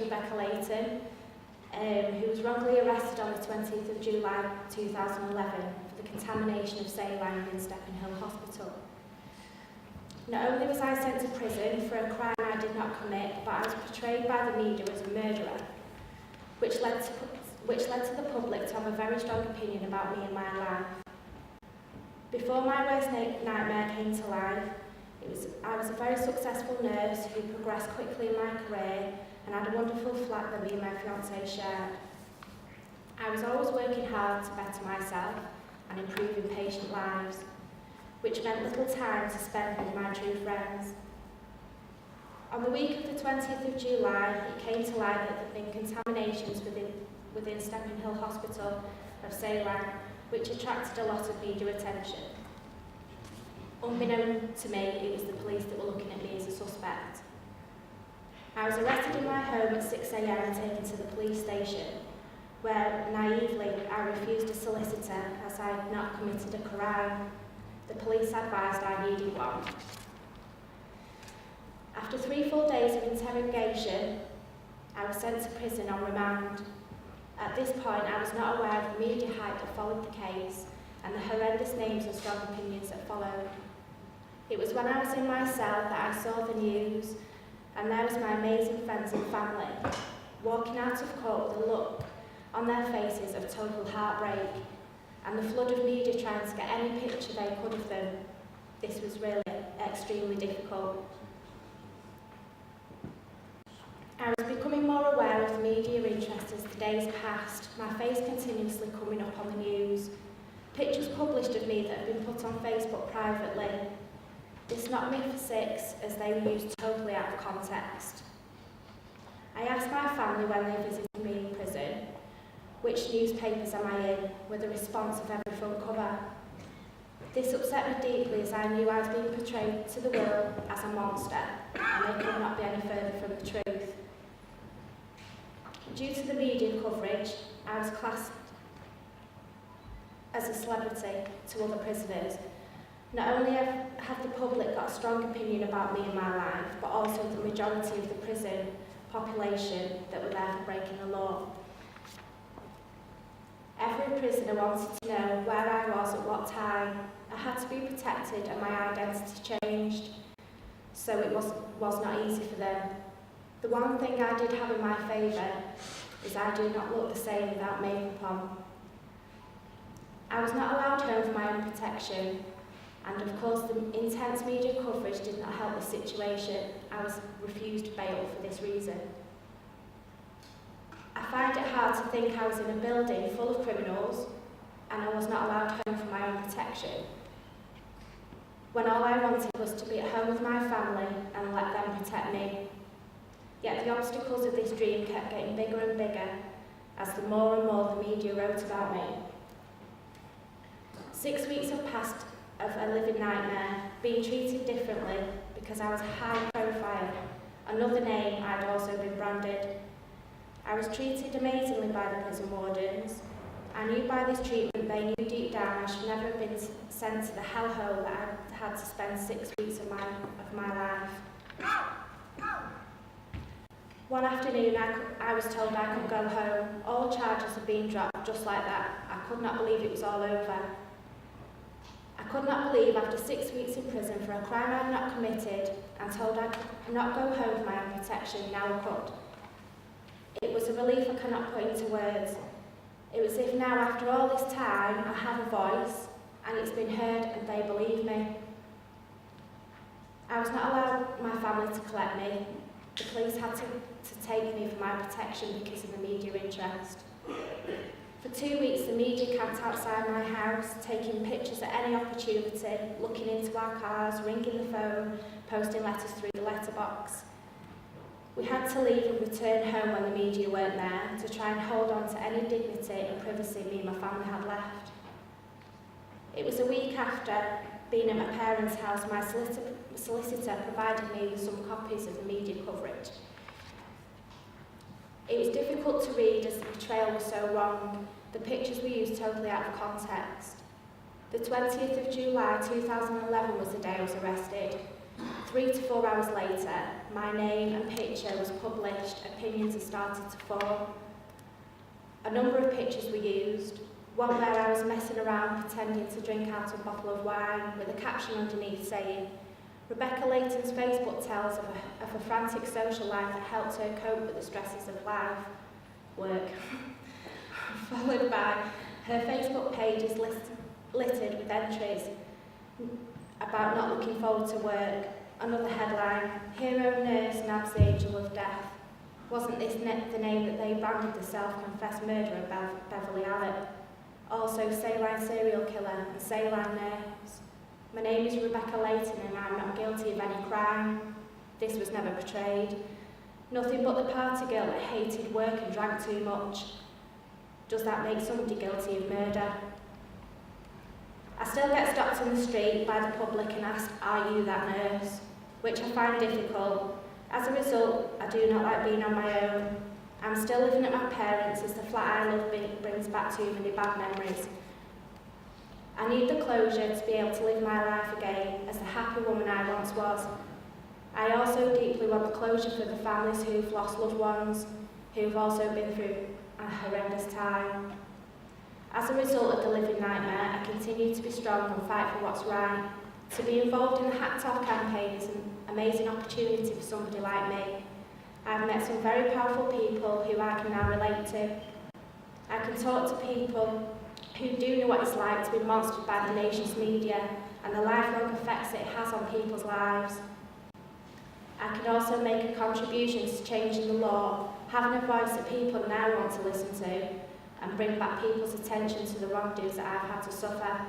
Rebecca Layton, who was wrongly arrested on the 20th of July 2011 for the contamination of saline in Stepenhill Hospital. Not only was I sent to prison for a crime I did not commit, but I was portrayed by the media as a murderer, which led to the public to have a very strong opinion about me and my life. Before my worst nightmare came to life, I was a very successful nurse who progressed quickly in my career and had a wonderful flat that me and my fiancé shared. I was always working hard to better myself and improving patient lives, which meant little time to spend with my true friends. On the week of the 20th of July, it came to light that there had been contaminations within Stepenhill Hospital of saline, which attracted a lot of media attention. Unbeknown to me, it was the police that were looking at me as a suspect. I was arrested in my home at 6 a.m. and taken to the police station, where naively I refused a solicitor as I had not committed a crime. The police advised I needed one. After 3 full days of interrogation, I was sent to prison on remand. At this point, I was not aware of the media hype that followed the case and the horrendous names and strong opinions that followed. It was when I was in my cell that I saw the news, and there was my amazing friends and family, walking out of court with a look on their faces of total heartbreak, and the flood of media trying to get any picture they could of them. This was really extremely difficult. I was becoming more aware of the media interest as the days passed, my face continuously coming up on the news, pictures published of me that had been put on Facebook privately. This knocked me for 6 as they were used totally out of context. I asked my family when they visited me in prison, which newspapers am I in, with a response of every front cover. This upset me deeply as I knew I was being portrayed to the world as a monster, and they could not be any further from the truth. Due to the media coverage, I was classed as a celebrity to other prisoners. Not only have the public got a strong opinion about me and my life, but also the majority of the prison population that were there for breaking the law. Every prisoner wanted to know where I was at what time. I had to be protected and my identity changed, so it was not easy for them. The one thing I did have in my favour is I do not look the same without makeup on. I was not allowed home for my own protection, and of course the intense media coverage did not help the situation. I was refused bail for this reason. I find it hard to think I was in a building full of criminals and I was not allowed home for my own protection, when all I wanted was to be at home with my family and let them protect me. Yet the obstacles of this dream kept getting bigger and bigger as the more and more the media wrote about me. 6 weeks have passed of a living nightmare, being treated differently because I was high profile. Another name I'd also been branded. I was treated amazingly by the prison wardens. I knew by this treatment they knew deep down I should never have been sent to the hellhole that I had to spend 6 weeks of my life. One afternoon I was told I could go home. All charges had been dropped just like that. I could not believe it was all over. I could not believe after 6 weeks in prison for a crime I had not committed and told I could not go home for my own protection, now I could. It was a relief I cannot put into words. It was as if now, after all this time, I have a voice, and it's been heard and they believe me. I was not allowed my family to collect me. The police had to take me for my protection because of the media interest. For 2 weeks, the media camped outside my house, taking pictures at any opportunity, looking into our cars, ringing the phone, posting letters through the letterbox. We had to leave and return home when the media weren't there to try and hold on to any dignity and privacy me and my family had left. It was a week after being at my parents' house, my solicitor provided me with some copies of the media coverage. It was difficult to read as the portrayal was so wrong. The pictures were used totally out of context. The 20th of July 2011 was the day I was arrested. 3 to 4 hours later, my name and picture was published, opinions had started to form. A number of pictures were used, one where I was messing around pretending to drink out a bottle of wine with a caption underneath saying, Rebecca Layton's Facebook tells of a frantic social life that helped her cope with the stresses of life, work. Followed by her Facebook page is littered with entries about not looking forward to work. Another headline, Hero Nurse nabs the angel of death. Wasn't this the name that they branded the self-confessed murderer Beverly Allen? Also, Saline serial killer and Saline nurse. My name is Rebecca Layton and I'm not guilty of any crime. This was never portrayed. Nothing but the party girl that hated work and drank too much. Does that make somebody guilty of murder? I still get stopped in the street by the public and asked, are you that nurse? Which I find difficult. As a result, I do not like being on my own. I'm still living at my parents' as the flat I love brings back too many bad memories. I need the closure to be able to live my life again as the happy woman I once was. I also deeply want the closure for the families who've lost loved ones, who've also been through a horrendous time. As a result of the living nightmare, I continue to be strong and fight for what's right. To be involved in the Hacked Off campaign is an amazing opportunity for somebody like me. I've met some very powerful people who I can now relate to. I can talk to people who do know what it's like to be monstered by the nation's media and the lifelong effects it has on people's lives. I can also make a contribution to changing the law, having a voice that people now want to listen to, and bring back people's attention to the wrongdoings that I've had to suffer.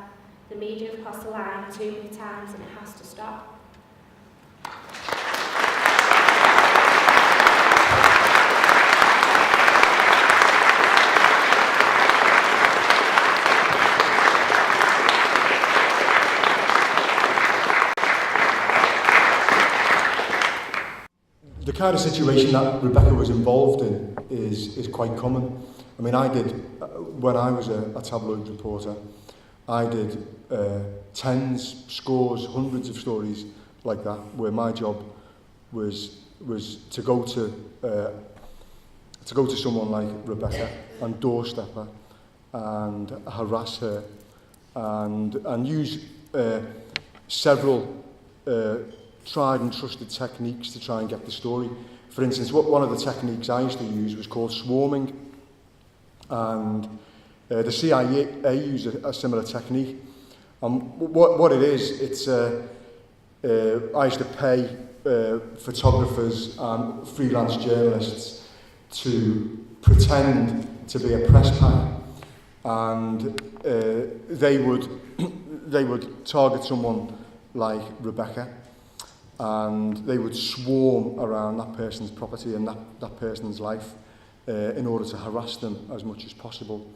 The media have crossed the line too many times and it has to stop. The kind of situation that Rebecca was involved in is quite common. I mean, I did, when I was a tabloid reporter, I did tens, scores, hundreds of stories like that, where my job was to go to someone like Rebecca and doorstep her and harass her and use several tried and trusted techniques to try and get the story. For instance, one of the techniques I used to use was called swarming, and the CIA use a similar technique. What it is, it's I used to pay photographers and freelance journalists to pretend to be a press pack, and they would target someone like Rebecca, and they would swarm around that person's property and that person's life in order to harass them as much as possible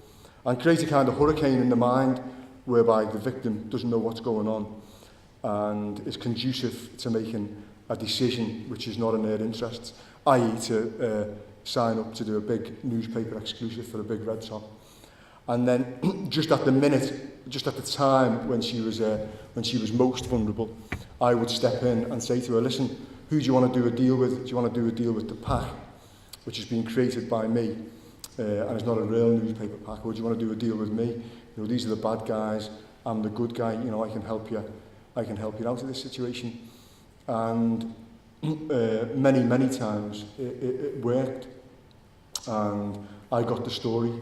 and create a kind of hurricane in the mind whereby the victim doesn't know what's going on and is conducive to making a decision which is not in their interests, i.e. to sign up to do a big newspaper exclusive for a big red top. And then just at the time when she was most vulnerable, I would step in and say to her, listen, who do you want to do a deal with? Do you want to do a deal with the pack, which has been created by me, and is not a real newspaper pack, or do you want to do a deal with me? You know, these are the bad guys, I'm the good guy, you know, I can help you out of this situation. And many times it worked, and I got the story.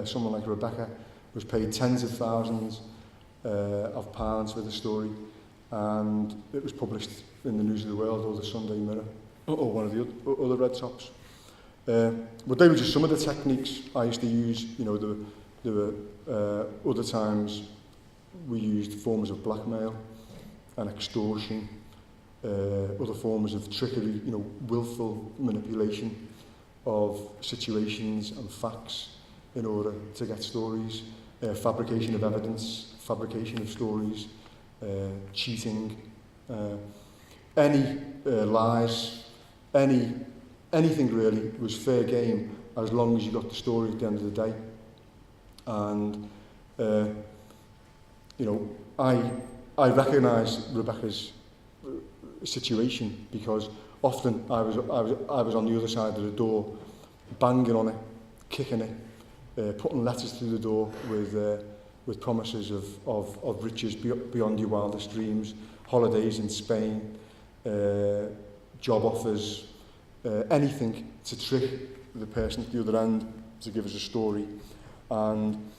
Someone like Rebecca was paid tens of thousands of pounds for the story, and it was published in the News of the World or the Sunday Mirror or one of the other red tops. But they were just some of the techniques I used to use. You know, there were other times we used forms of blackmail and extortion, other forms of trickery, you know, willful manipulation of situations and facts in order to get stories, fabrication of evidence, fabrication of stories, cheating, any lies, anything really was fair game as long as you got the story at the end of the day. And you know, I recognise Rebecca's situation, because often I was on the other side of the door, banging on it, kicking it, putting letters through the door with promises of riches beyond your wildest dreams, holidays in Spain, job offers, anything to trick the person at the other end to give us a story. And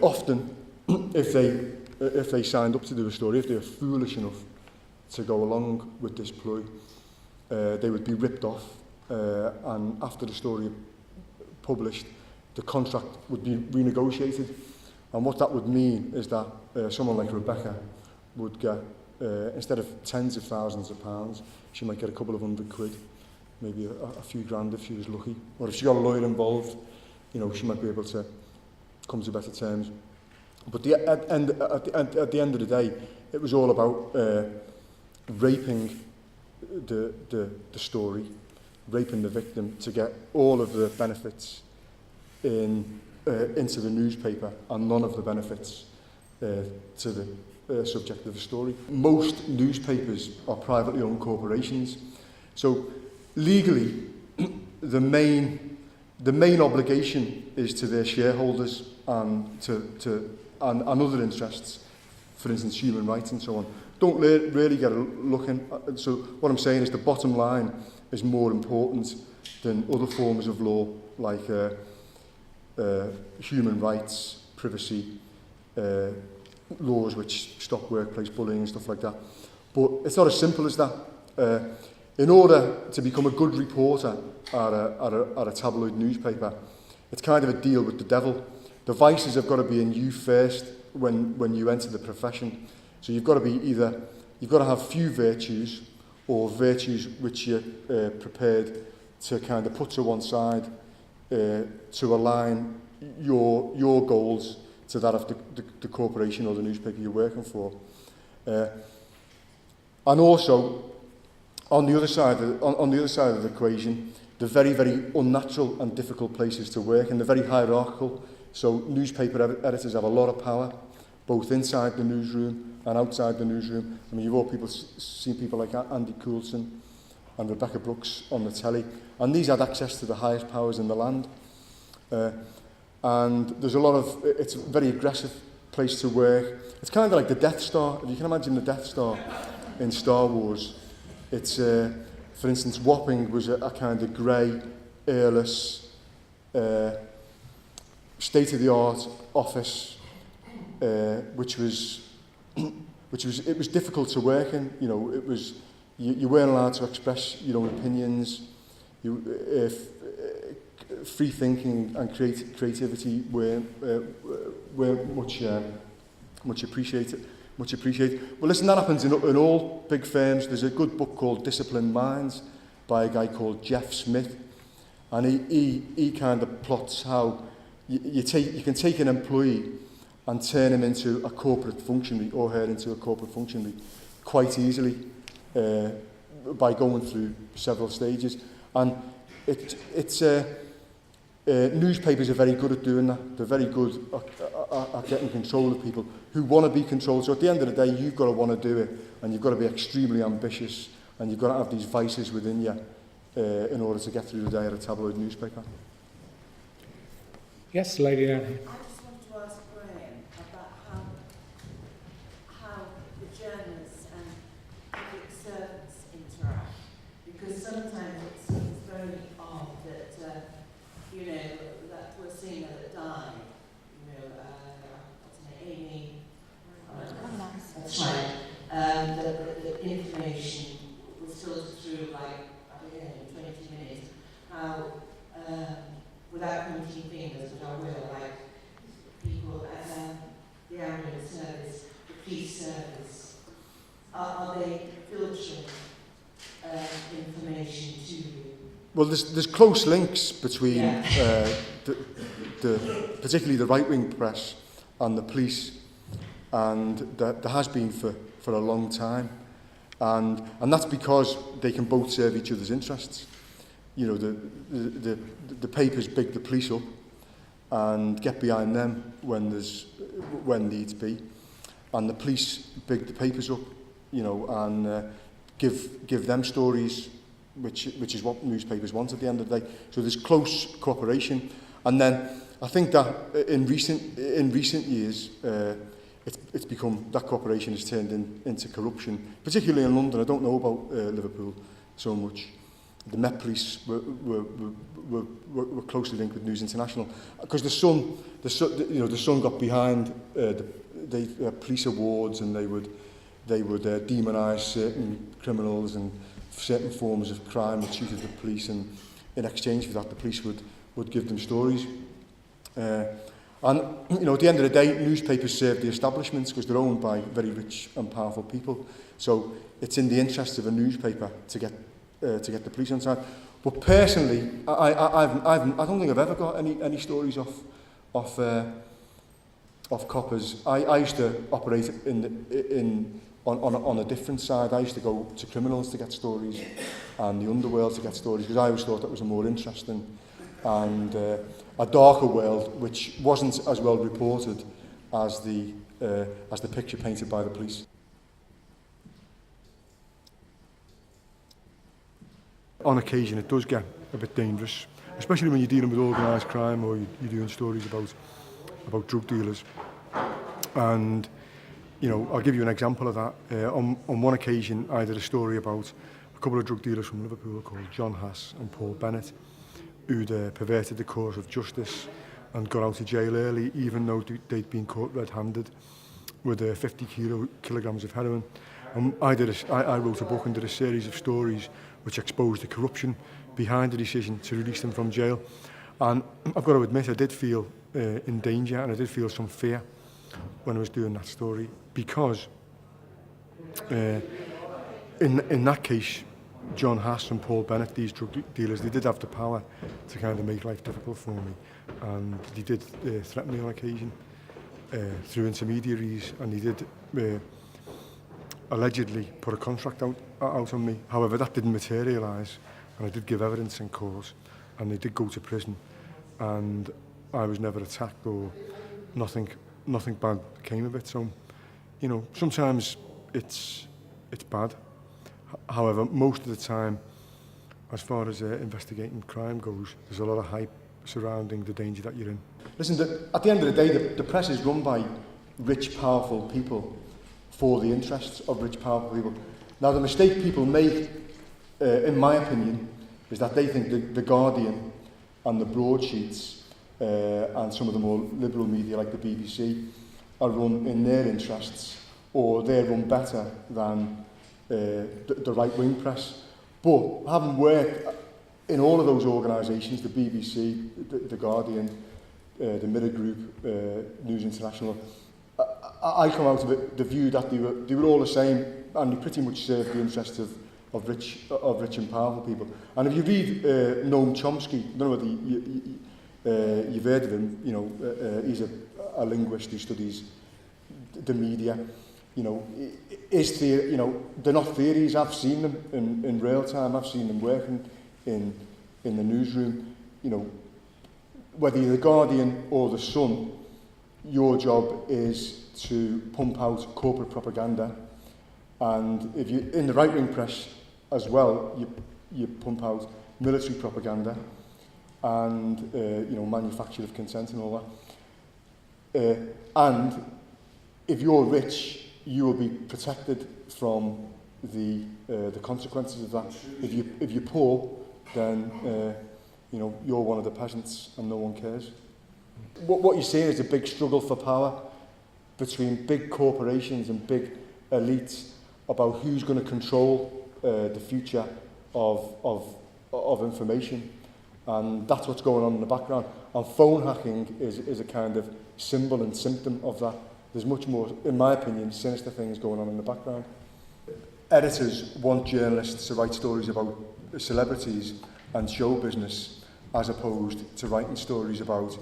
often, if they signed up to do a story, if they were foolish enough to go along with this ploy, they would be ripped off, and after the story published, the contract would be renegotiated. And what that would mean is that someone like Rebecca would get, instead of tens of thousands of pounds, she might get a couple of £100, maybe a few grand if she was lucky. Or if she got a lawyer involved, you know, she might be able to come to better terms. But at the end of the day, it was all about raping the story, raping the victim to get all of the benefits into the newspaper and none of the benefits to the subject of the story. Most newspapers are privately owned corporations, so legally the main obligation is to their shareholders and and other interests, for instance human rights and so on. Don't really get a look in. So what I'm saying is the bottom line is more important than other forms of law like human rights, privacy, laws which stop workplace bullying and stuff like that. But it's not as simple as that. In order to become a good reporter at a tabloid newspaper, it's kind of a deal with the devil. The vices have got to be in you first when you enter the profession. So you've got to have few virtues, or virtues which you're prepared to kind of put to one side to align your goals to that of the corporation or the newspaper you're working for. And also, on the other side of the equation, the very, very unnatural and difficult places to work, and the very hierarchical. So newspaper editors have a lot of power, both inside the newsroom and outside the newsroom. I mean, you've all seen people like Andy Coulson and Rebecca Brooks on the telly, and these had access to the highest powers in the land. And there's a lot of, it's a very aggressive place to work. It's kind of like the Death Star. If you can imagine the Death Star in Star Wars, it's, for instance, Wapping was a kind of grey, airless, state-of-the-art office, which was difficult to work in. You know, it was you weren't allowed to express your own opinions. Free thinking and creativity weren't much appreciated. Well, listen, that happens in all big firms. There's a good book called Disciplined Minds by a guy called Jeff Smith, and he kind of plots how you can take an employee and turn him into a corporate functionary, or her into a corporate functionary, quite easily by going through several stages. And newspapers are very good at doing that. They're very good at getting control of people who want to be controlled. So at the end of the day, you've got to want to do it, and you've got to be extremely ambitious, and you've got to have these vices within you in order to get through the day at a tabloid newspaper. Yes, Lady Anne. I just want to ask Graham about how the journalists and public servants interact, because sometimes it seems very odd that that we're seeing that died. What's her name? Amy. That's right. The information was filtered through like 20 minutes. How without pointing fingers, but I will, like people at the ambulance service, the police service, are they filtering information to you? Well, there's close links between particularly the right-wing press and the police, and there has been for a long time, and that's because they can both serve each other's interests. You know, the papers big the police up and get behind them when needs be, and the police big the papers up, you know, and give them stories, which is what newspapers want at the end of the day. So there's close cooperation, and then I think that in recent years, it's become, that cooperation has turned into corruption, particularly in London. I don't know about Liverpool so much. The Met Police were closely linked with News International because the Sun got behind the police awards, and they would demonise certain criminals and certain forms of crime that cheated the police, and in exchange for that, the police would give them stories. And at the end of the day, newspapers serve the establishments because they're owned by very rich and powerful people. So it's in the interest of a newspaper to get the police on side. But personally, I don't think I've ever got any stories off coppers. I used to operate on a different side. I used to go to criminals to get stories and the underworld to get stories because I always thought that was a more interesting and a darker world which wasn't as well reported as the picture painted by the police. On occasion it does get a bit dangerous, especially when you're dealing with organised crime or you're doing stories about drug dealers. And I'll give you an example of that. On one occasion I did a story about a couple of drug dealers from Liverpool called John Hass and Paul Bennett, who'd perverted the course of justice and got out of jail early, even though they'd been caught red-handed with 50 kilograms of heroin. And I wrote a book and did a series of stories which exposed the corruption behind the decision to release them from jail. And I've got to admit, I did feel in danger, and I did feel some fear when I was doing that story, because in that case, John Hass and Paul Bennett, these drug dealers, they did have the power to kind of make life difficult for me, and they did threaten me on occasion through intermediaries, and they did allegedly put a contract out on me. However, that didn't materialise, and I did give evidence in court, and they did go to prison, and I was never attacked or nothing bad came of it. So, sometimes it's bad. However, most of the time, as far as investigating crime goes, there's a lot of hype surrounding the danger that you're in. Listen, at the end of the day, the press is run by rich, powerful people for the interests of rich, powerful people. Now, the mistake people make, in my opinion, is that they think the Guardian and the broadsheets and some of the more liberal media like the BBC are run in their interests, or they're run better than the right-wing press. But having worked in all of those organisations, the BBC, the Guardian, the Mirror Group, News International, I come out of it the view that they were all the same, and they pretty much served the interests of rich and powerful people. And if you read Noam Chomsky, I don't know whether you've heard of him. He's a linguist who studies the media. His theory, they're not theories. I've seen them in real time. I've seen them working in the newsroom. Whether you're the Guardian or the Sun, your job is to pump out corporate propaganda, and if you're in the right-wing press as well, you pump out military propaganda and manufacture of consent and all that. And if you're rich, you will be protected from the consequences of that. If you're poor, then you're one of the peasants and no one cares. What you're seeing is a big struggle for power between big corporations and big elites about who's going to control the future of information, and that's what's going on in the background. And phone hacking is a kind of symbol and symptom of that. There's much more, in my opinion, sinister things going on in the background. Editors want journalists to write stories about celebrities and show business, as opposed to writing stories about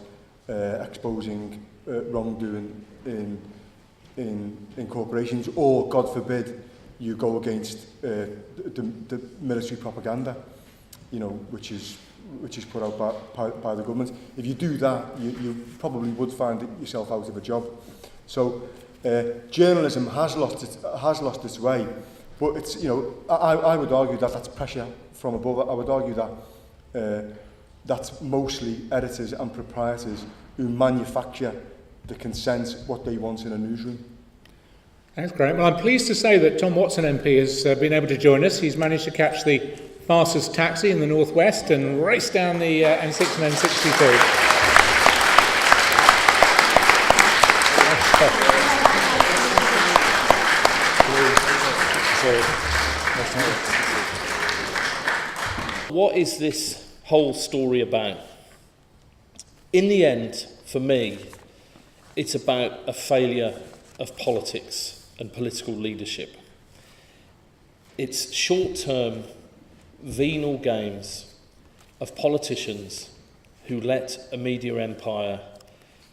exposing wrongdoing in corporations, or, God forbid, you go against the military propaganda, which is put out by the government. If you do that, you probably would find yourself out of a job. So journalism has lost its way, But it's, you know, I would argue that that's pressure from above. I would argue that that's mostly editors and proprietors who manufacture the consent, what they want in a newsroom. Thanks, Graham. Well, I'm pleased to say that Tom Watson MP has been able to join us. He's managed to catch the fastest taxi in the northwest and race down the M6 and M62. What is this whole story about? In the end, for me, it's about a failure of politics and political leadership. It's short-term, venal games of politicians who let a media empire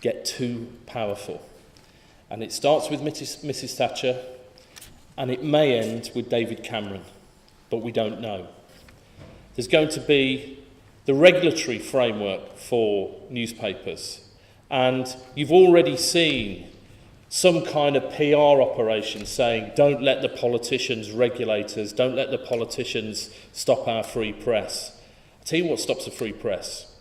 get too powerful. And it starts with Mrs. Thatcher, and it may end with David Cameron, but we don't know. There's going to be the regulatory framework for newspapers, and you've already seen some kind of PR operation saying, don't let the politicians, regulators, don't let the politicians stop our free press. I'll tell you what stops a free press.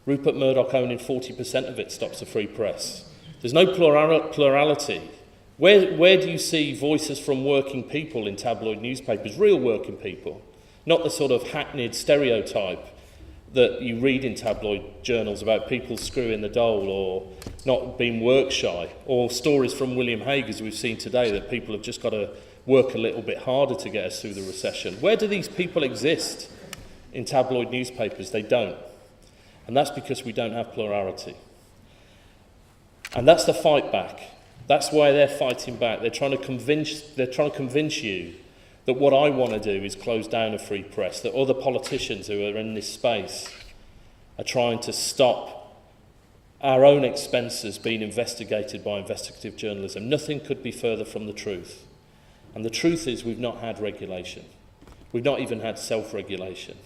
Rupert Murdoch owning 40% of it stops a free press. There's no plurality. Where do you see voices from working people in tabloid newspapers, real working people? Not the sort of hackneyed stereotype that you read in tabloid journals about people screwing the dole or not being work shy, or stories from William Hague, as we've seen today, that people have just got to work a little bit harder to get us through the recession. Where do these people exist in tabloid newspapers? They don't. And that's because we don't have plurality. And that's the fight back. That's why they're fighting back. They're trying to convince you that what I want to do is close down a free press, that other politicians who are in this space are trying to stop our own expenses being investigated by investigative journalism. Nothing could be further from the truth. And the truth is we've not had regulation. We've not even had self-regulation.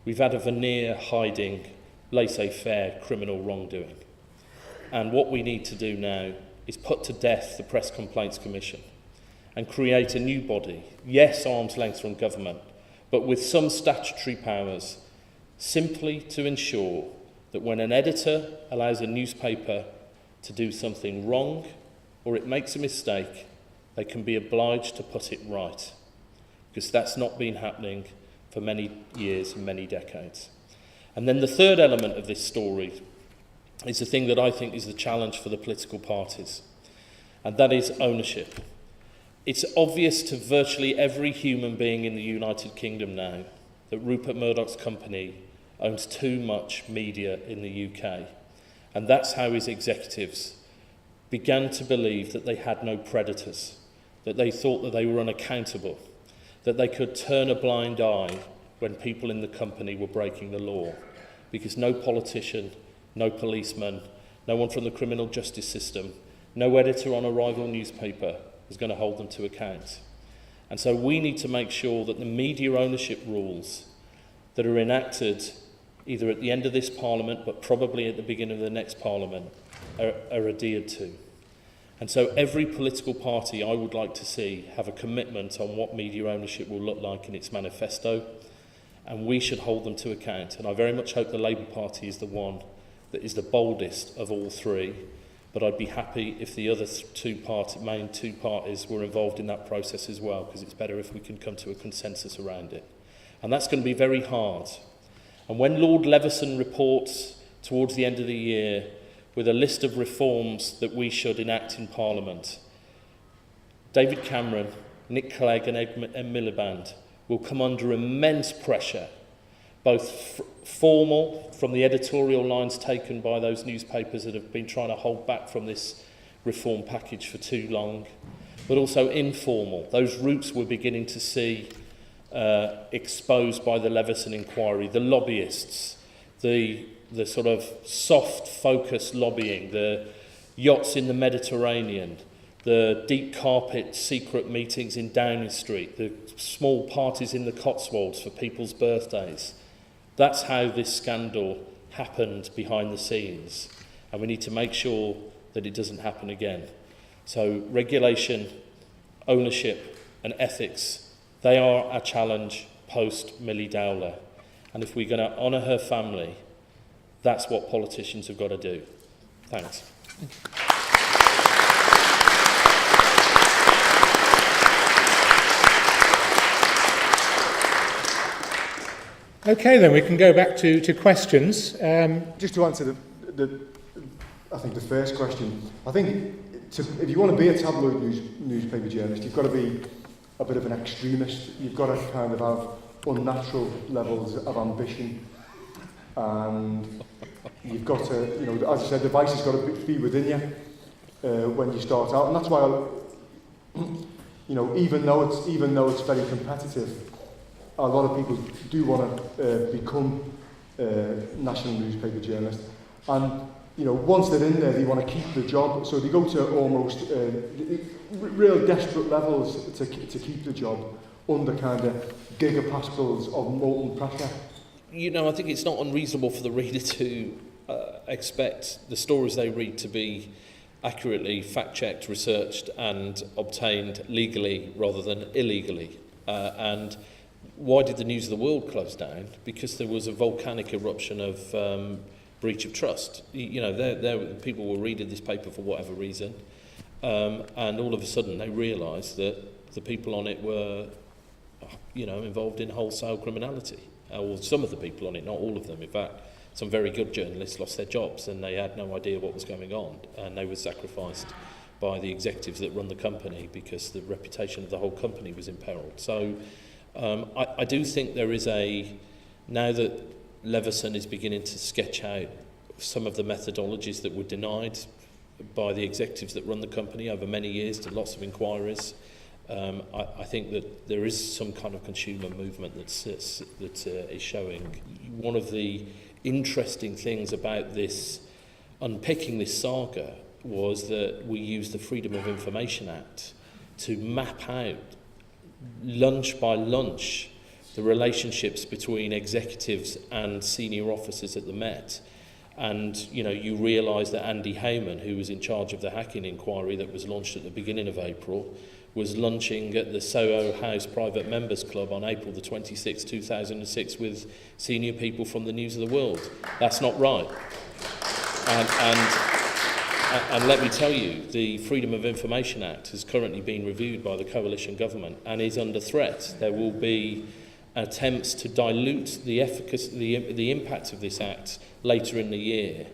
We've had a veneer hiding laissez-faire criminal wrongdoing. And what we need to do now is put to death the Press Complaints Commission and create a new body, yes, arm's length from government, but with some statutory powers, simply to ensure that when an editor allows a newspaper to do something wrong or it makes a mistake, they can be obliged to put it right, because that's not been happening for many years and many decades. And then the third element of this story is the thing that I think is the challenge for the political parties, and that is ownership. It's obvious to virtually every human being in the United Kingdom now that Rupert Murdoch's company owns too much media in the UK. And that's how his executives began to believe that they had no predators, that they thought that they were unaccountable, that they could turn a blind eye when people in the company were breaking the law, because no politician, no policeman, no one from the criminal justice system, no editor on a rival newspaper is going to hold them to account. And so we need to make sure that the media ownership rules that are enacted either at the end of this Parliament, but probably at the beginning of the next Parliament, are adhered to. And so every political party I would like to see have a commitment on what media ownership will look like in its manifesto, and we should hold them to account. And I very much hope the Labour Party is the one that is the boldest of all three, but I'd be happy if the other main two parties were involved in that process as well, because it's better if we can come to a consensus around it. And that's going to be very hard. And when Lord Leveson reports towards the end of the year with a list of reforms that we should enact in Parliament, David Cameron, Nick Clegg and Ed Miliband will come under immense pressure, both formal from the editorial lines taken by those newspapers that have been trying to hold back from this reform package for too long, but also informal. Those roots we're beginning to see exposed by the Leveson inquiry, the lobbyists, the sort of soft focus lobbying, the yachts in the Mediterranean, the deep carpet secret meetings in Downing Street, the small parties in the Cotswolds for people's birthdays. That's how this scandal happened behind the scenes, and we need to make sure that it doesn't happen again. So regulation, ownership and ethics They are our challenge post Millie Dowler. And if we're going to honour her family, that's what politicians have got to do. Thanks. Okay, then we can go back to questions. Just to answer I think the first question, I think if you want to be a tabloid newspaper journalist, you've got to be a bit of an extremist. You've got to kind of have unnatural levels of ambition, and you've got to, you know, as I said, the vice has got to be within you when you start out, and that's why, you know, even though it's very competitive, a lot of people do want to become national newspaper journalists, and you know, once they're in there, they want to keep the job, so they go to almost real desperate levels to keep the job under kind of gigapascals of molten pressure. You know, I think it's not unreasonable for the reader to expect the stories they read to be accurately fact-checked, researched and obtained legally rather than illegally. And why did the News of the World close down? Because there was a volcanic eruption of breach of trust. You know, people were reading this paper for whatever reason, and all of a sudden they realised that the people on it were, you know, involved in wholesale criminality. Or some of the people on it, not all of them. In fact, some very good journalists lost their jobs and they had no idea what was going on, and they were sacrificed by the executives that run the company because the reputation of the whole company was imperiled. So I do think there is now that Leveson is beginning to sketch out some of the methodologies that were denied by the executives that run the company over many years to lots of inquiries. I think that there is some kind of consumer movement that is showing. One of the interesting things about this, unpicking this saga, was that we used the Freedom of Information Act to map out, lunch by lunch, the relationships between executives and senior officers at the Met. And, you know, you realise that Andy Heyman, who was in charge of the hacking inquiry that was launched at the beginning of April, was lunching at the Soho House Private Members Club on April the 26th, 2006 with senior people from the News of the World. That's not right. And let me tell you, the Freedom of Information Act has currently been reviewed by the coalition government and is under threat. There will be attempts to dilute the efficacy, the impact of this act later in the year.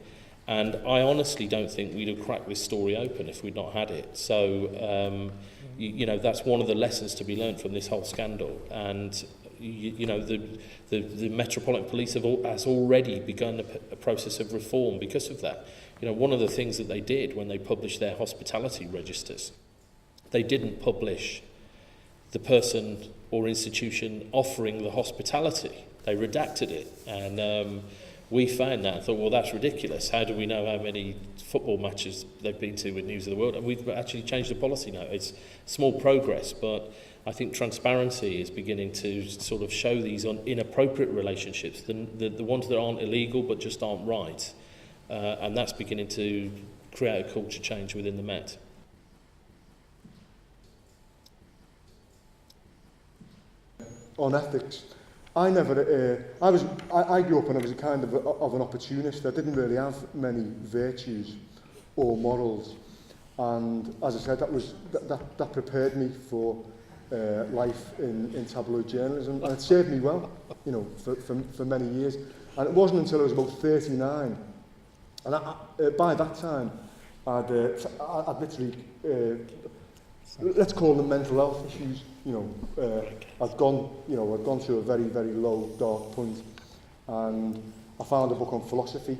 And I honestly don't think we'd have cracked this story open if we'd not had it. So, you know, that's one of the lessons to be learned from this whole scandal. And, you know, the Metropolitan Police has already begun a process of reform because of that. You know, one of the things that they did when they published their hospitality registers, they didn't publish the person or institution offering the hospitality. They redacted it. And we found that and thought, well, that's ridiculous. How do we know how many football matches they've been to with News of the World? And we've actually changed the policy now. It's small progress, but I think transparency is beginning to sort of show these inappropriate relationships, the ones that aren't illegal but just aren't right. And that's beginning to create a culture change within the Met. On ethics, I grew up and I was a kind of an opportunist. I didn't really have many virtues or morals, and as I said, that prepared me for life in tabloid journalism, and it served me well, you know, for many years. And it wasn't until I was about 39, and by that time, I'd literally, let's call them mental health issues. You know, I'd gone through a very, very low, dark point, and I found a book on philosophy,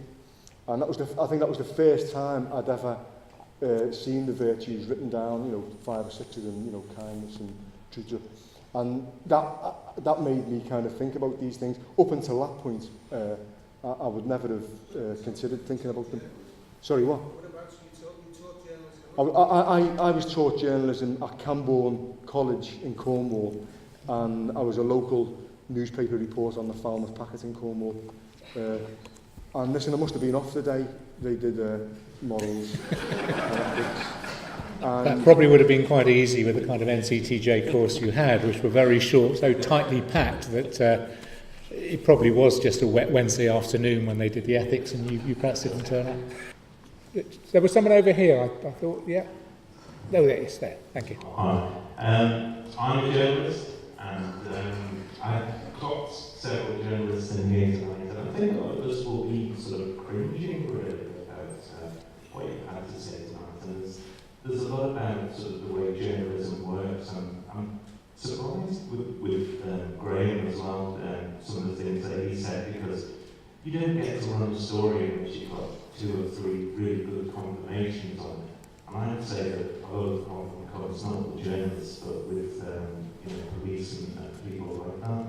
and I think that was the first time I'd ever seen the virtues written down. You know, 5 or 6 of them. You know, kindness and truth, and that made me kind of think about these things. Up until that point, I would never have considered thinking about them. Sorry, what? What about you taught journalism? I was taught journalism at Camborne College in Cornwall, and I was a local newspaper reporter on the Falmouth Packet in Cornwall. And listen, I must have been off the day they did morals and ethics. That probably would have been quite easy with the kind of NCTJ course you had, which were very short, so tightly packed that it probably was just a wet Wednesday afternoon when they did the ethics and you perhaps didn't turn up. There was someone over here, I thought, yeah. No, there is, there. Thank you. Hi. I'm a journalist, and I've got several journalists in here tonight, and I think a lot of us will be sort of cringing really about what you had to say tonight. And there's a lot about sort of the way journalism works, and I'm surprised with Graham as well, some of the things that he said, because you don't get to run a story in which you've got 2 or 3 really good confirmations on it. And I would say that a lot of the problem comes not with journalists, but with police and people like that.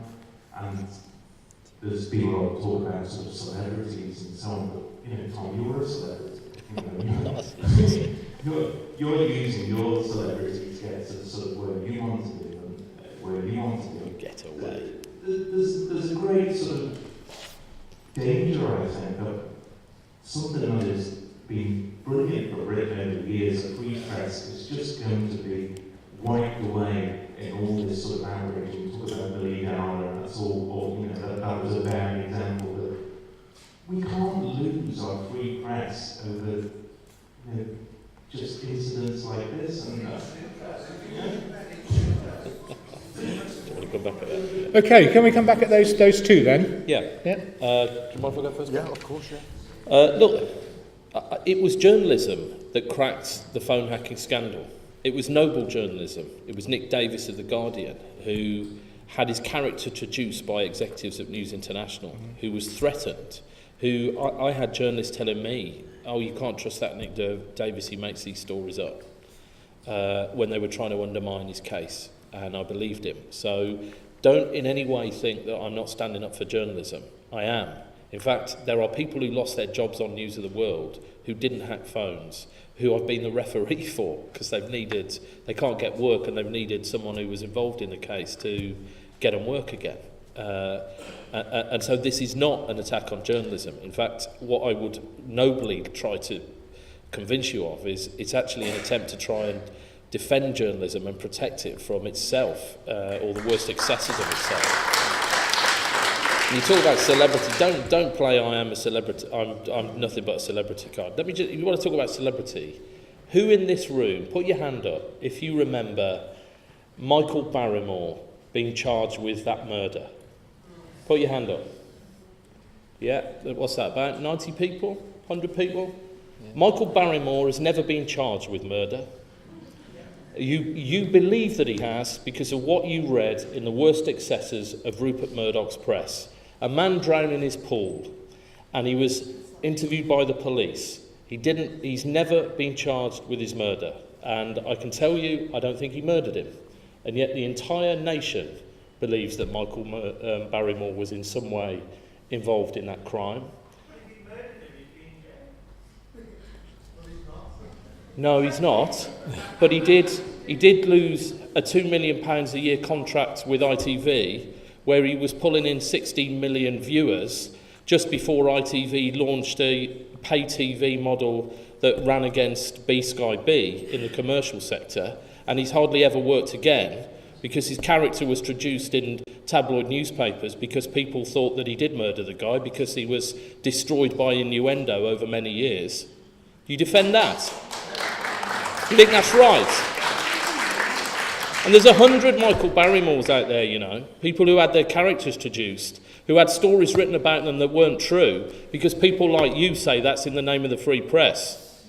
And there's people who talk about sort of celebrities and so on, but Tom, you're a celebrity. You're using your celebrity to get to sort of where you want to be and where you want to be. Get away. There's a great sort of danger, I think, of something that has been brilliant but written over the years of free press is just going to be wiped away in all this sort of outrage. We talk about Billy Downer, and that's all that was a bad example, but we can't lose our free press over just incidents like this. And Come back at that. Okay, can we come back at those two then? Yeah. Yeah. Do you mind if I go first? Yeah, of course, yeah. Look, it was journalism that cracked the phone hacking scandal. It was noble journalism. It was Nick Davis of The Guardian who had his character traduced by executives at News International, who was threatened, who I had journalists telling me, oh, you can't trust that Nick Davis, he makes these stories up, when they were trying to undermine his case. And I believed him. So don't in any way think that I'm not standing up for journalism. I am. In fact, there are people who lost their jobs on News of the World who didn't hack phones, who I've been the referee for because they can't get work and they've needed someone who was involved in the case to get them work again. And so this is not an attack on journalism. In fact, what I would nobly try to convince you of is it's actually an attempt to try and defend journalism and protect it from itself, or the worst excesses of itself. And you talk about celebrity, don't play I am a celebrity, I'm nothing but a celebrity card. If you want to talk about celebrity, who in this room, put your hand up if you remember Michael Barrymore being charged with that murder. Put your hand up. Yeah, what's that, about 90 people, 100 people? Yeah. Michael Barrymore has never been charged with murder. You believe that he has because of what you read in the worst excesses of Rupert Murdoch's press. A man drowned in his pool, and he was interviewed by the police. He's never been charged with his murder, and I can tell you, I don't think he murdered him. And yet the entire nation believes that Michael Barrymore was in some way involved in that crime. No, he's not. But he did lose a £2 million a year contract with ITV, where he was pulling in 16 million viewers just before ITV launched a pay TV model that ran against B-Sky B in the commercial sector. And he's hardly ever worked again because his character was traduced in tabloid newspapers because people thought that he did murder the guy because he was destroyed by innuendo over many years. Do you defend that? You think that's right? And there's 100 Michael Barrymores out there, people who had their characters traduced, who had stories written about them that weren't true, because people like you say that's in the name of the free press.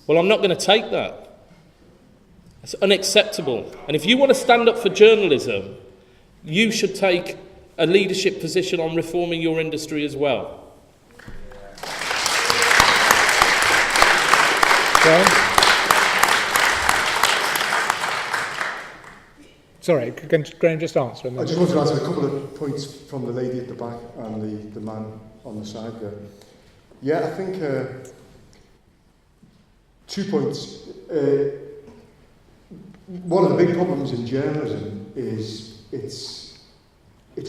Well, I'm not going to take that. It's unacceptable. And if you want to stand up for journalism, you should take a leadership position on reforming your industry as well. John? Sorry, can Graham just answer? I just wanted to answer a couple of points from the lady at the back and the man on the side there. Yeah, I think 2 points. One of the big problems in journalism is it's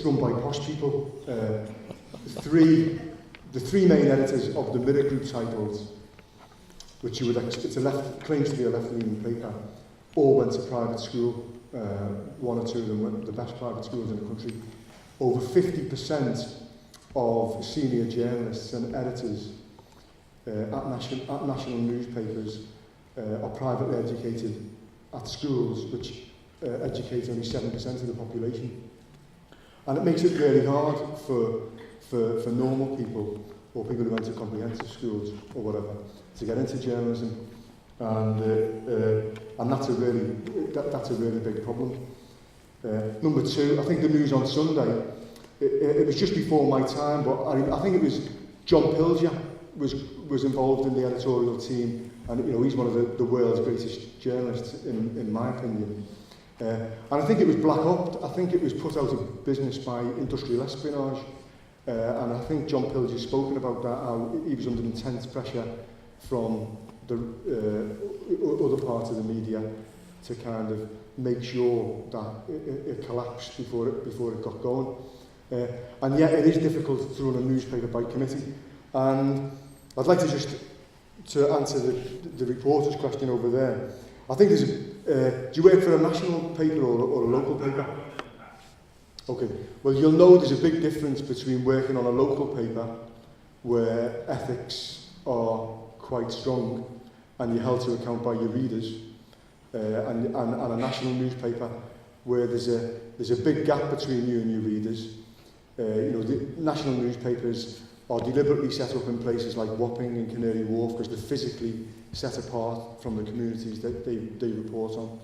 run by posh people. The three main editors of the Mirror Group titles which claims to be a left-leaning paper, all went to private school. One or two of them were the best private schools in the country. Over 50% of senior journalists and editors at national newspapers are privately educated at schools which educate only 7% of the population. And it makes it really hard for normal people or people who went to comprehensive schools or whatever to get into journalism. And that's a really big problem. Number two, I think the news on Sunday, it was just before my time, but I think it was John Pilger was involved in the editorial team, and he's one of the world's greatest journalists in my opinion. And I think it was black ops. I think it was put out of business by industrial espionage. And I think John Pilger's spoken about that, how he was under intense pressure from the other parts of the media to kind of make sure that it collapsed before it got going. And yet it is difficult to run a newspaper by committee. And I'd like to answer the reporter's question over there. I think there's do you work for a national paper or a local paper? Okay, well you'll know there's a big difference between working on a local paper where ethics are quite strong and you're held to account by your readers, and a national newspaper where there's a big gap between you and your readers. The national newspapers are deliberately set up in places like Wapping and Canary Wharf because they're physically set apart from the communities that they report on.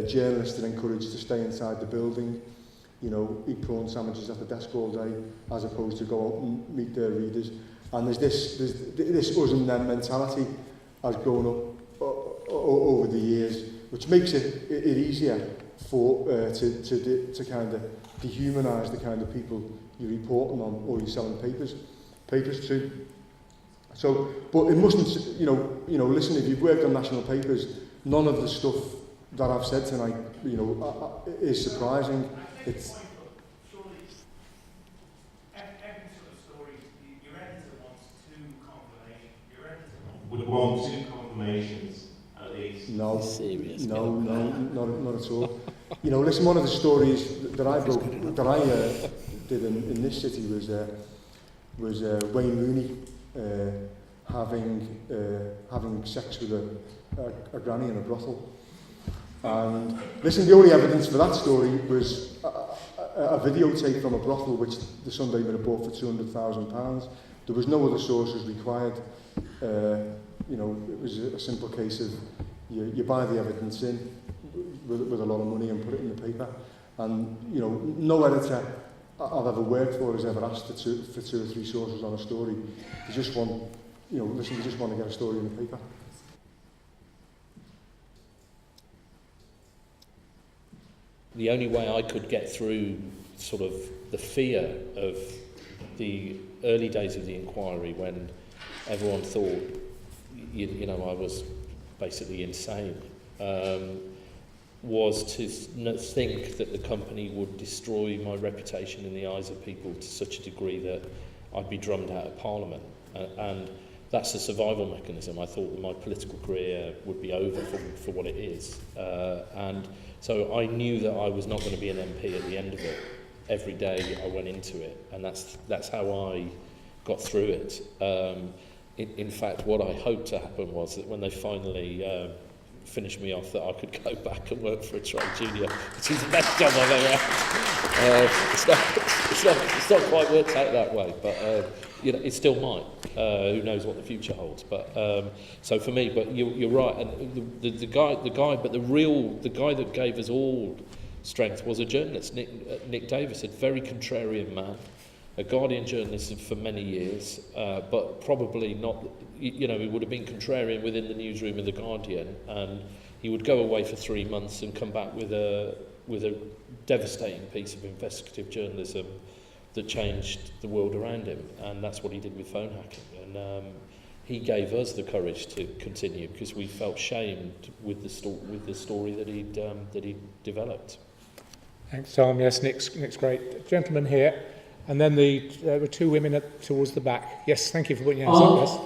Journalists are encouraged to stay inside the building, eat prawn sandwiches at the desk all day, as opposed to go out and meet their readers. And there's this us and them mentality has grown up over the years, which makes it easier to kind of dehumanise the kind of people you're reporting on or you're selling papers to. So, but it mustn't, listen, if you've worked on national papers, none of the stuff that I've said tonight, is surprising. It's surely every sort of story, your editor wants two confirmations. Your editor Would want two confirmations at least. no, Serious. no, not at all. Listen, one of the stories that I did in this city was Wayne Rooney having sex with a granny in a brothel. And listen, the only evidence for that story was a videotape from a brothel which the Sunday Mirror bought for £200,000. There was no other sources required. It was a simple case of you buy the evidence in with a lot of money and put it in the paper. And no editor I've ever worked for has ever asked for two or three sources on a story. They just want, they just want to get a story in the paper. The only way I could get through sort of the fear of the early days of the inquiry, when everyone thought, I was basically insane, was to think that the company would destroy my reputation in the eyes of people to such a degree that I'd be drummed out of Parliament. And that's the survival mechanism. I thought that my political career would be over for what it is. And so I knew that I was not going to be an MP at the end of it. Every day I went into it, and that's how I got through it. In fact, what I hoped to happen was that when they finally finished me off, that I could go back and work for a trade union, which is the best job I've ever had. It's not quite worked out that way, but it still might. Who knows what the future holds? But so for me, but you're right. And the guy that gave us all strength was a journalist, Nick Davis, a very contrarian man, a Guardian journalist for many years, but probably not. He would have been contrarian within the newsroom of the Guardian, and he would go away for 3 months and come back with a devastating piece of investigative journalism that changed the world around him, and that's what he did with phone hacking. And he gave us the courage to continue because we felt shamed with the story that he'd developed. Thanks, Tom. Yes, Nick's great. Gentleman here, and then there were two women towards the back. Yes, thank you for putting your hands up. Yes.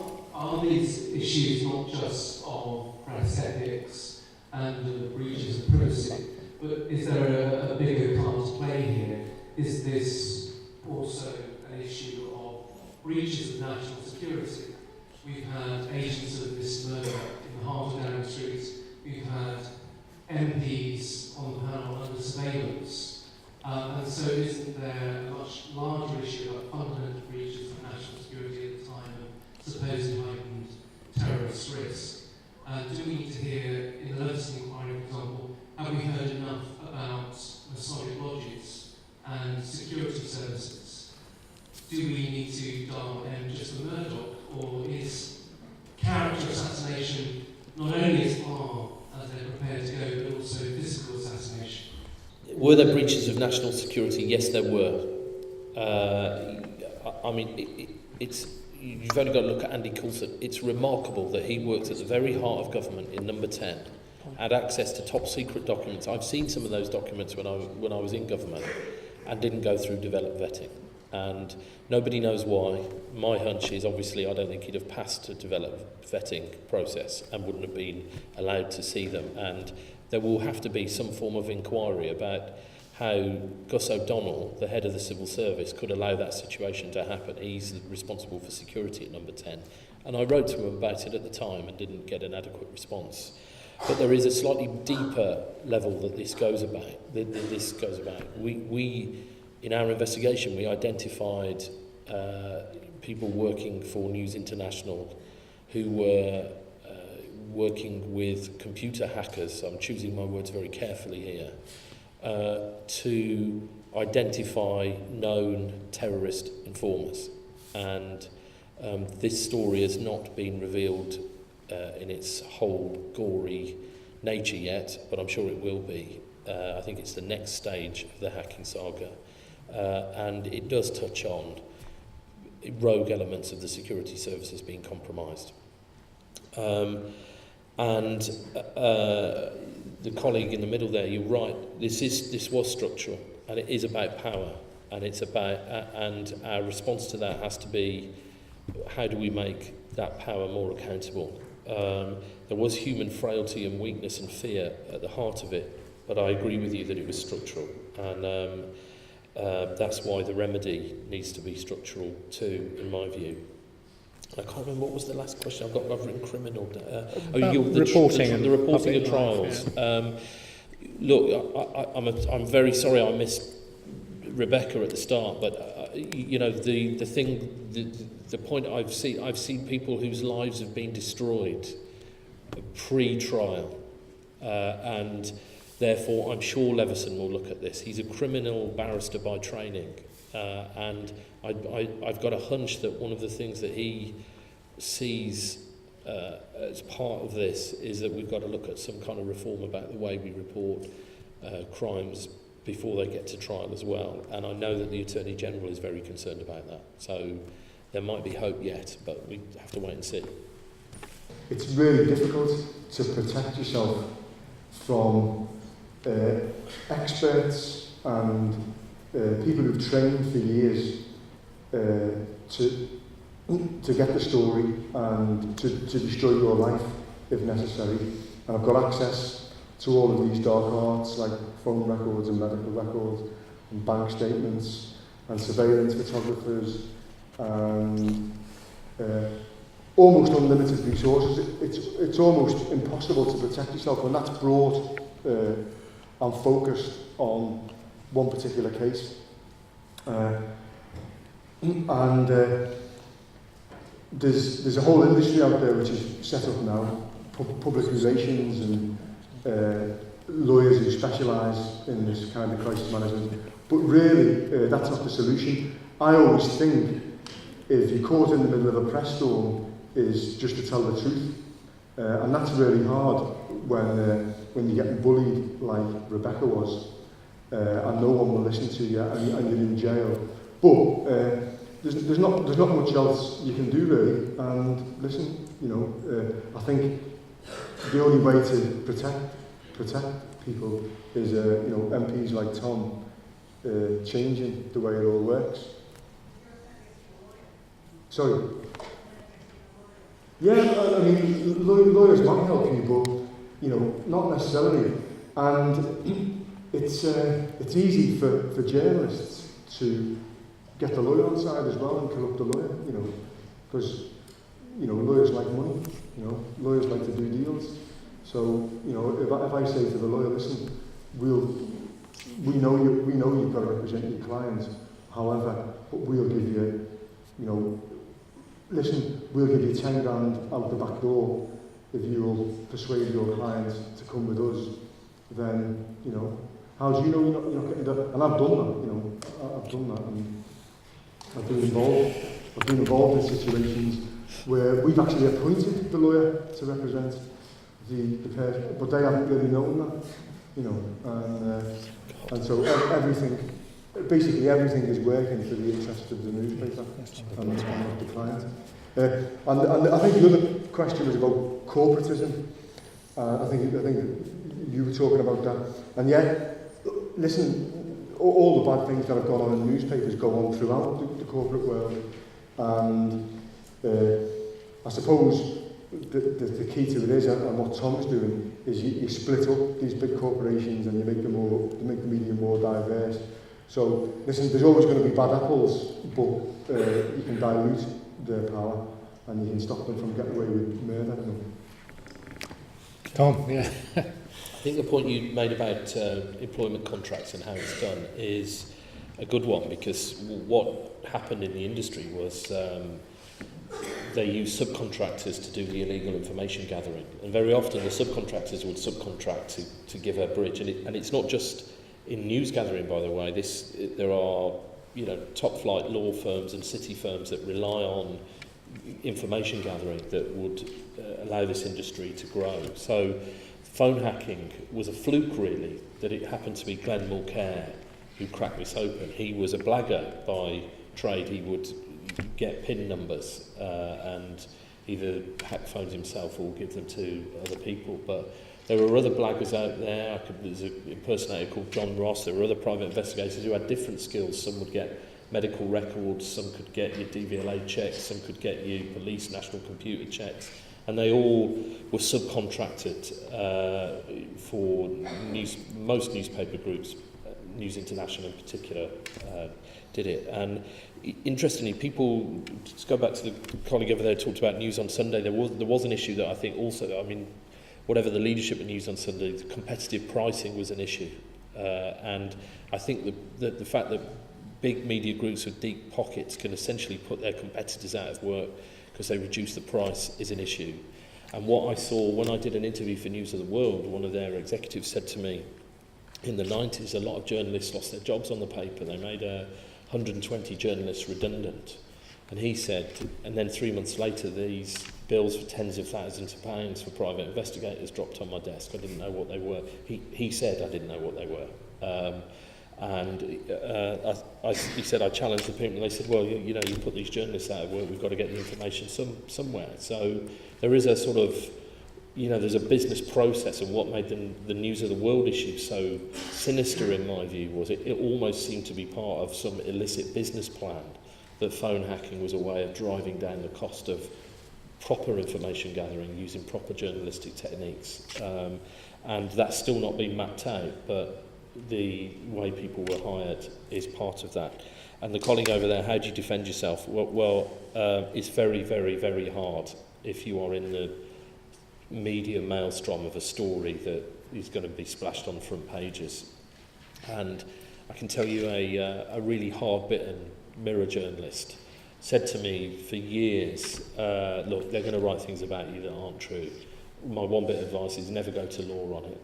are these issues not just of press ethics and breaches of privacy, but is there a bigger card to play here? Is this also an issue of breaches of national security? We've had agents of this murder in the heart of Downing Street. We've had MPs on the panel under surveillance. And so isn't there a much larger issue about fundamental breaches of national security at the time of supposed heightened terrorist risk? Do we need to hear, in the Leveson inquiry, for example, have we heard enough about Masonic lodges and security services? Do we need to dial in just the Murdoch, or is character assassination not only as far as they're prepared to go, but also physical assassination? Were there breaches of national security? Yes, there were. I mean, it's you've only got to look at Andy Coulson. It's remarkable that he worked at the very heart of government in Number 10, had access to top secret documents. I've seen some of those documents when I was in government, and didn't go through developed vetting. And nobody knows why. My hunch is, obviously, I don't think he'd have passed a developed vetting process and wouldn't have been allowed to see them. And there will have to be some form of inquiry about how Gus O'Donnell, the head of the civil service, could allow that situation to happen. He's responsible for security at Number 10. And I wrote to him about it at the time and didn't get an adequate response. But there is a slightly deeper level that this goes about. We in our investigation, we identified people working for News International who were working with computer hackers, I'm choosing my words very carefully here, to identify known terrorist informers. And this story has not been revealed in its whole gory nature yet, but I'm sure it will be. I think it's the next stage of the hacking saga. And it does touch on rogue elements of the security services being compromised. The colleague in the middle there, you're right, this was structural, and it is about power, and it's about, and our response to that has to be, how do we make that power more accountable? There was human frailty and weakness and fear at the heart of it, but I agree with you that it was structural, and that's why the remedy needs to be structural too, in my view. I can't remember what was the last question. I've written criminal. The reporting of trials. Yeah. Look, I'm very sorry I missed Rebecca at the start, but you know the point I've seen people whose lives have been destroyed pre-trial, and therefore I'm sure Leveson will look at this. He's a criminal barrister by training, and I've got a hunch that one of the things that he sees as part of this is that we've got to look at some kind of reform about the way we report crimes before they get to trial as well. And I know that the Attorney General is very concerned about that. So there might be hope yet, but we have to wait and see. It's really difficult to protect yourself from experts and people who've trained for years to get the story and to destroy your life if necessary. And I've got access to all of these dark arts like phone records and medical records and bank statements and surveillance photographers and almost unlimited resources. It's almost impossible to protect yourself when that's brought and focused on one particular case. There's a whole industry out there which is set up now, public relations and lawyers who specialise in this kind of crisis management. But really, that's not the solution. I always think if you're caught in the middle of a press storm, is just to tell the truth. And that's really hard when you're getting bullied like Rebecca was, and no one will listen to you, and you're in jail. But there's not much else you can do really. And listen, I think the only way to protect people is MPs like Tom changing the way it all works. Sorry. Yeah, I mean, lawyers might help you, but, you know, not necessarily. And it's easy for journalists to get the lawyer on side as well and corrupt the lawyer, you know, because, you know, lawyers like money, you know, lawyers like to do deals. So, you know, if I say to the lawyer, listen, we know you've got to represent your clients, however, but we'll give you, you know, listen, we'll give you 10 grand out the back door if you'll persuade your clients to come with us, then, you know, how do you know you're not getting that? And I've done that, you know, I've done that, and I've been involved in situations where we've actually appointed the lawyer to represent the person, but they haven't really known that, you know, and so basically everything is working for the interest of the newspaper and not the client. And I think the other question was about corporatism. I think you were talking about that. And yeah, listen, all the bad things that have gone on in newspapers go on throughout the corporate world. And I suppose the key to it is, and what Tom's doing, is you split up these big corporations and you make the media more diverse. So, listen, there's always going to be bad apples, but you can dilute their power and you can stop them from getting away with murder. You know. Tom, yeah. I think the point you made about employment contracts and how it's done is a good one, because what happened in the industry was they used subcontractors to do the illegal information gathering, and very often the subcontractors would subcontract to give a bridge, and it's not just in news gathering, by the way. There are, you know, top flight law firms and city firms that rely on information gathering that would allow this industry to grow. So phone hacking was a fluke, really, that it happened to be Glenn Mulcair who cracked this open. He was a blagger by trade. He would get PIN numbers and either hack phones himself or give them to other people. But there were other blaggers out there. There's an impersonator called John Ross. There were other private investigators who had different skills. Some would get medical records, some could get your DVLA checks, some could get you police national computer checks. And they all were subcontracted for most newspaper groups. News International in particular did it. And interestingly, people, to go back to the colleague over there who talked about News on Sunday, there was an issue that I think also, I mean, whatever the leadership of News on Sunday, the competitive pricing was an issue. And I think the fact that big media groups with deep pockets can essentially put their competitors out of work because they reduce the price is an issue. And what I saw when I did an interview for News of the World, one of their executives said to me, in the 90s, a lot of journalists lost their jobs on the paper. They made 120 journalists redundant. And he said, and then 3 months later, these bills for tens of thousands of pounds for private investigators dropped on my desk. I didn't know what they were. He said I didn't know what they were. He said, I challenged the people, and they said, well, you know, you put these journalists out of work, we've got to get the information somewhere. So there is a sort of, you know, there's a business process, and what made the News of the World issue so sinister in my view was it almost seemed to be part of some illicit business plan, that phone hacking was a way of driving down the cost of proper information gathering using proper journalistic techniques. And that's still not been mapped out, but the way people were hired is part of that. And the colleague over there, how do you defend yourself? Well, it's very, very, very hard if you are in the media maelstrom of a story that is going to be splashed on front pages. And I can tell you a really hard-bitten Mirror journalist said to me for years, look, they're going to write things about you that aren't true. My one bit of advice is never go to law on it.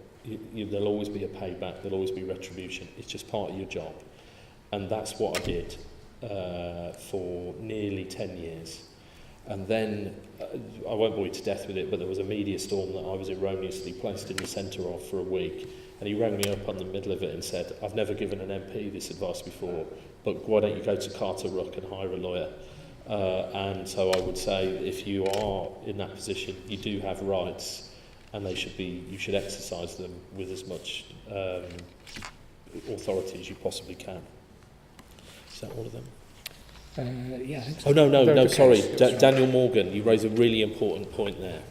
There'll always be a payback, there'll always be retribution. It's just part of your job. And that's what I did for nearly 10 years. And then, I won't bore you to death with it, but there was a media storm that I was erroneously placed in the centre of for a week. And he rang me up on the middle of it and said, I've never given an MP this advice before, but why don't you go to Carter Ruck and hire a lawyer? And so I would say, if you are in that position, you do have rights, and you should exercise them with as much authority as you possibly can. Is that all of them? Yeah, I think so. Oh, no, sorry. Verification. Daniel Morgan, you raise a really important point there.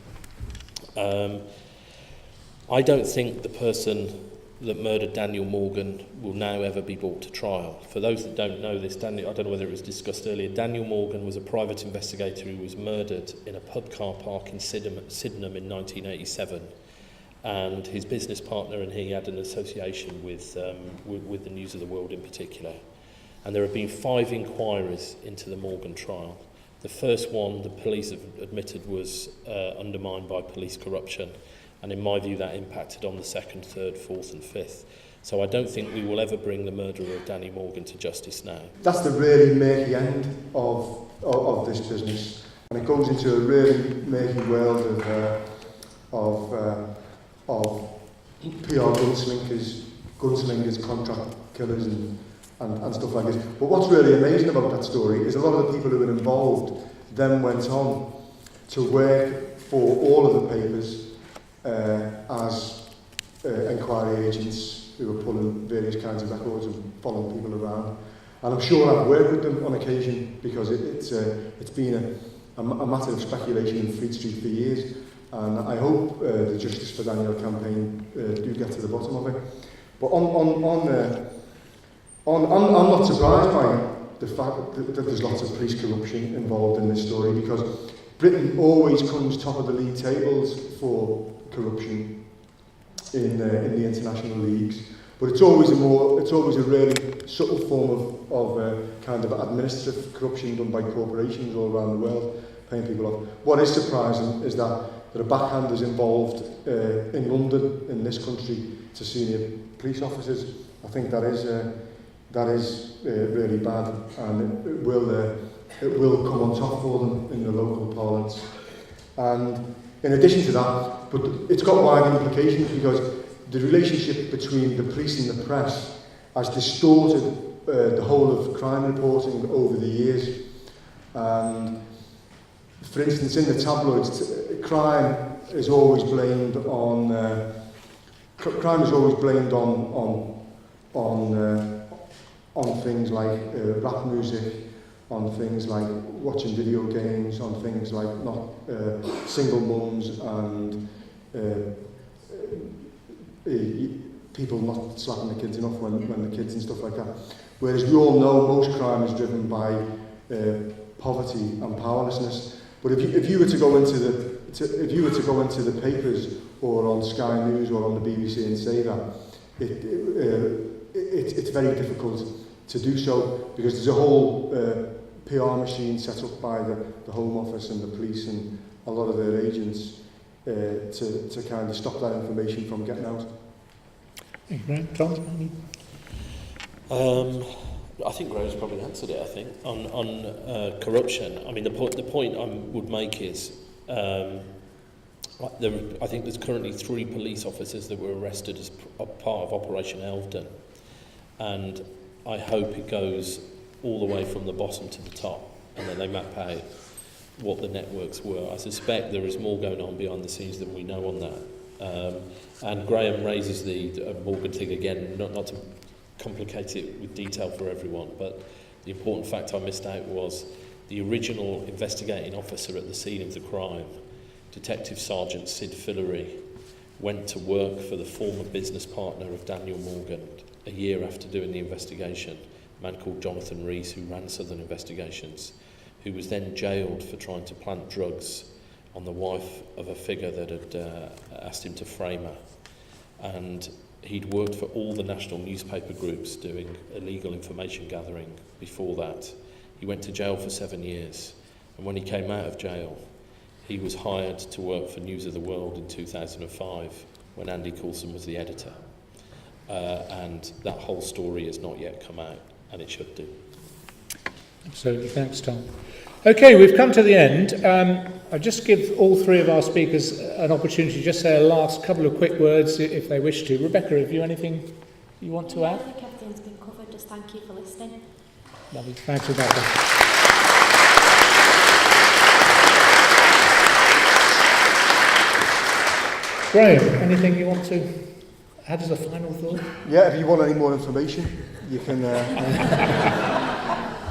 I don't think the person that murdered Daniel Morgan will now ever be brought to trial. For those that don't know this, I don't know whether it was discussed earlier, Daniel Morgan was a private investigator who was murdered in a pub car park in Sydenham in 1987. And his business partner and he had an association with the News of the World in particular. And there have been 5 inquiries into the Morgan trial. The first one, the police have admitted, was undermined by police corruption. And in my view, that impacted on the 2nd, 3rd, 4th and 5th. So I don't think we will ever bring the murderer of Danny Morgan to justice now. That's the really murky end of this business. And it goes into a really murky world of PR gunslingers, contract killers and stuff like this. But what's really amazing about that story is a lot of the people who were involved then went on to work for all of the papers as inquiry agents who were pulling various kinds of records and following people around. And I'm sure I've worked with them on occasion because it's been a matter of speculation in Fleet Street for years. And I hope the Justice for Daniel campaign do get to the bottom of it. But I'm not surprised by the fact that there's lots of police corruption involved in this story, because Britain always comes top of the league tables for corruption in the international leagues. But it's always a really subtle form of kind of administrative corruption done by corporations all around the world, paying people off. What is surprising is that there are backhanders involved in London, in this country, to senior police officers. I think that is really bad, and it will come on top for them in the local parlance. And in addition to that, but it's got wider implications, because the relationship between the police and the press has distorted the whole of crime reporting over the years. And for instance, in the tabloids, crime is always blamed on things like rap music, on things like watching video games, on things like not single mums and people not slapping the kids enough when the kids and stuff like that. Whereas we all know most crime is driven by poverty and powerlessness. But if you were to go into the papers or on Sky News or on the BBC and say that, it's very difficult to do so, because there's a whole PR machine set up by the Home Office and the police and a lot of their agents to kind of stop that information from getting out. Thank you, Graham. Tom? I think Graham's probably answered it, I think, on corruption. I mean, the point I would make is I think there's currently 3 police officers that were arrested as part of Operation Elvedon. And I hope it goes all the way from the bottom to the top, and that they map out what the networks were. I suspect there is more going on behind the scenes than we know on that. And Graham raises the Morgan thing again, not to complicate it with detail for everyone, but the important fact I missed out was the original investigating officer at the scene of the crime, Detective Sergeant Sid Fillery, went to work for the former business partner of Daniel Morgan a year after doing the investigation, a man called Jonathan Rees, who ran Southern Investigations, who was then jailed for trying to plant drugs on the wife of a figure that had asked him to frame her. And he'd worked for all the national newspaper groups doing illegal information gathering before that. He went to jail for 7 years, and when he came out of jail, he was hired to work for News of the World in 2005 when Andy Coulson was the editor. And that whole story has not yet come out, and it should do. Absolutely, thanks, Tom. Okay, we've come to the end. I'll just give all 3 of our speakers an opportunity to just say a last couple of quick words if they wish to. Rebecca, have you anything you want to add? I think everything's been covered. Just thank you for listening. Lovely. Thanks, Rebecca. Graham, anything you want to add as a final thought? Yeah, if you want any more information, you can...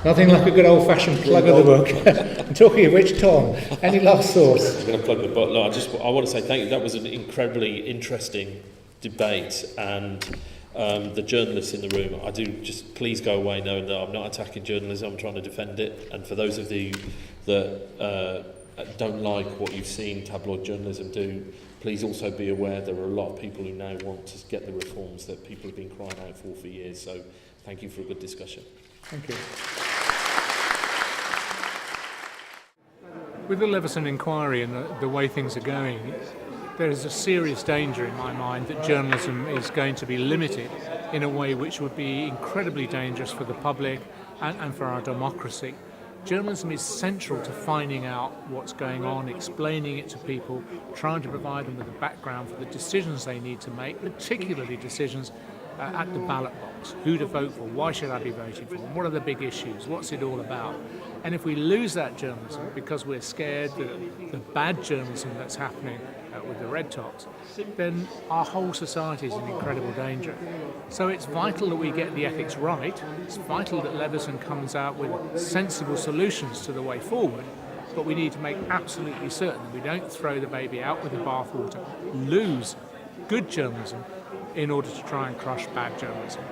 Nothing like a good old-fashioned plug of the book. And talking of which, Tom, any last thoughts? I'm going to plug the book. No, I want to say thank you. That was an incredibly interesting debate, and the journalists in the room, I do just please go away knowing that I'm not attacking journalism, I'm trying to defend it. And for those of you that don't like what you've seen tabloid journalism do, please also be aware there are a lot of people who now want to get the reforms that people have been crying out for years. So thank you for a good discussion. Thank you. With the Leveson inquiry and the way things are going, there is a serious danger in my mind that journalism is going to be limited in a way which would be incredibly dangerous for the public and for our democracy. Journalism is central to finding out what's going on, explaining it to people, trying to provide them with a background for the decisions they need to make, particularly decisions at the ballot box. Who to vote for, why should I be voting for them, what are the big issues, what's it all about? And if we lose that journalism because we're scared that the bad journalism that's happening with the red tops, then our whole society is in incredible danger. So it's vital that we get the ethics right. It's vital that Leveson comes out with sensible solutions to the way forward, but we need to make absolutely certain that we don't throw the baby out with the bathwater, lose good journalism in order to try and crush bad journalism.